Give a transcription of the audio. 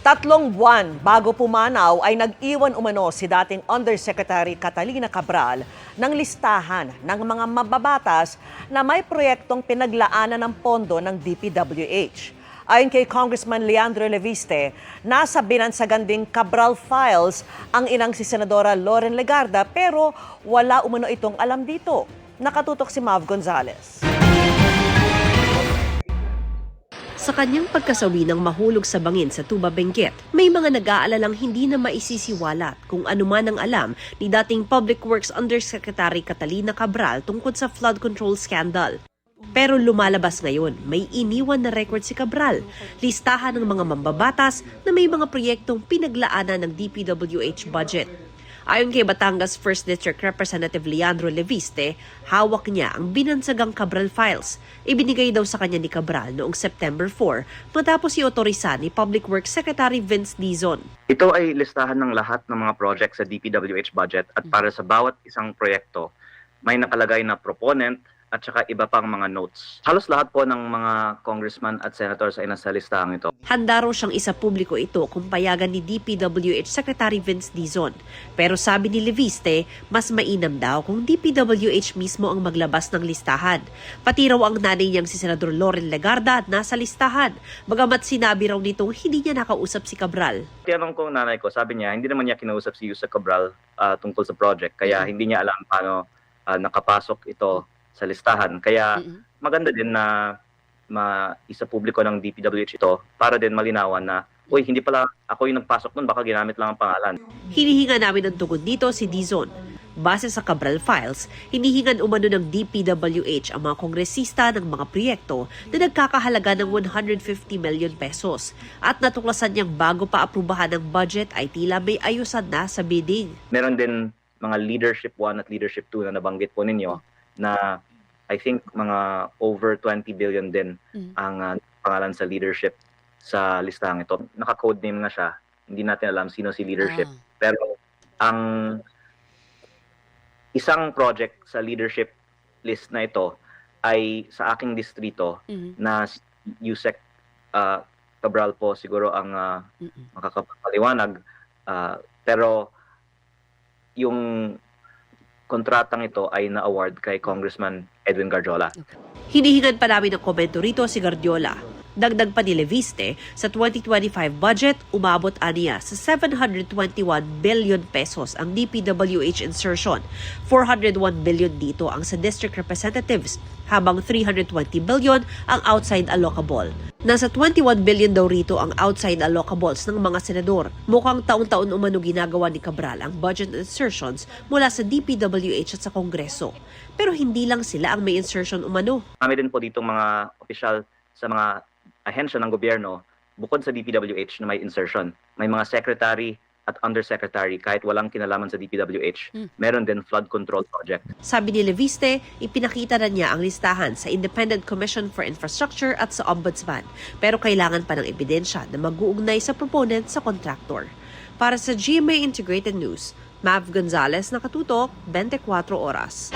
3 buwan bago pumanaw ay nag-iwan umano si dating Undersecretary Catalina Cabral ng listahan ng mga mababatas na may proyektong pinaglaanan ng pondo ng DPWH. Ayon kay Congressman Leandro Leviste, nasa binansagan ding Cabral files ang inang si Senadora Loren Legarda pero wala umano itong alam dito. Nakatutok si Mav Gonzalez. Sa kanyang pagkasawi ng mahulog sa bangin sa Tuba Benguet, may mga nag-aalalang hindi na maisisiwalat kung ano man ang alam ni dating Public Works Undersecretary Catalina Cabral tungkol sa flood control scandal. Pero lumalabas ngayon, may iniwan na record si Cabral, listahan ng mga mambabatas na may mga proyektong pinaglaanan ng DPWH budget. Ayon kay Batangas 1st District Representative Leandro Leviste, hawak niya ang binansagang Cabral files. Ibinigay daw sa kanya ni Cabral noong September 4 matapos i-otorisan ni Public Works Secretary Vince Dizon. Ito ay listahan ng lahat ng mga project sa DPWH budget at para sa bawat isang proyekto, may nakalagay na proponent at saka iba pang mga notes. Halos lahat po ng mga congressman at senators ay nasa listahan ito. Handa raw siyang isa-publiko ito kung payagan ni DPWH Secretary Vince Dizon. Pero sabi ni Leviste, mas mainam daw kung DPWH mismo ang maglabas ng listahan. Pati raw ang nanay niyang si Senador Loren Legarda nasa listahan. Bagamat sinabi raw nitong hindi niya nakausap si Cabral. Tinanong ko ang nanay ko, sabi niya, hindi naman niya kinausap si Yusek Cabral tungkol sa project. Kaya hindi niya alam paano nakapasok ito sa listahan. Kaya maganda din na isa publiko ng DPWH ito para din malinawan na, uy, hindi pala ako yung nagpasok nun, baka ginamit lang ang pangalan. Hinihinga namin ng tugon dito si Dizon. Base sa Cabral files, hinihingan umano ng DPWH ang mga kongresista ng mga proyekto na nagkakahalaga ng 150 million pesos. At natuklasan niyang bago pa aprubahan ng budget ay tila may ayusan na sa bidding. Meron din mga Leadership 1 at Leadership 2 na nabanggit po ninyo na I think mga over 20 billion din ang pangalan sa leadership sa listahan ito. Naka-code name na siya. Hindi natin alam sino si leadership. Pero ang isang project sa leadership list na ito ay sa aking distrito na si Yusek Cabral po siguro ang makakapaliwanag. Pero yung kontratang ito ay na-award kay Congressman Edwin Garjola. Hinihingan pa namin ng komento rito si Guardiola. Dagdag pa ni Leviste, sa 2025 budget, umabot aniya sa 721 billion pesos ang DPWH insertion. 401 billion dito ang sa district representatives, habang 320 billion ang outside allocable. Nasa 21 billion daw rito ang outside allocables ng mga senador. Mukhang taon-taon umano ginagawa ni Cabral ang budget insertions mula sa DPWH at sa Kongreso. Pero hindi lang sila ang may insertion umano. Kami din po dito mga opisyal sa mga ahensya ng gobyerno, bukod sa DPWH na may insertion, may mga secretary at undersecretary kahit walang kinalaman sa DPWH, meron din flood control project. Sabi ni Leviste, ipinakita na niya ang listahan sa Independent Commission for Infrastructure at sa Ombudsman. Pero kailangan pa ng ebidensya na mag-uugnay sa proponent sa contractor. Para sa GMA Integrated News, Mav Gonzalez, nakatutok, 24 oras.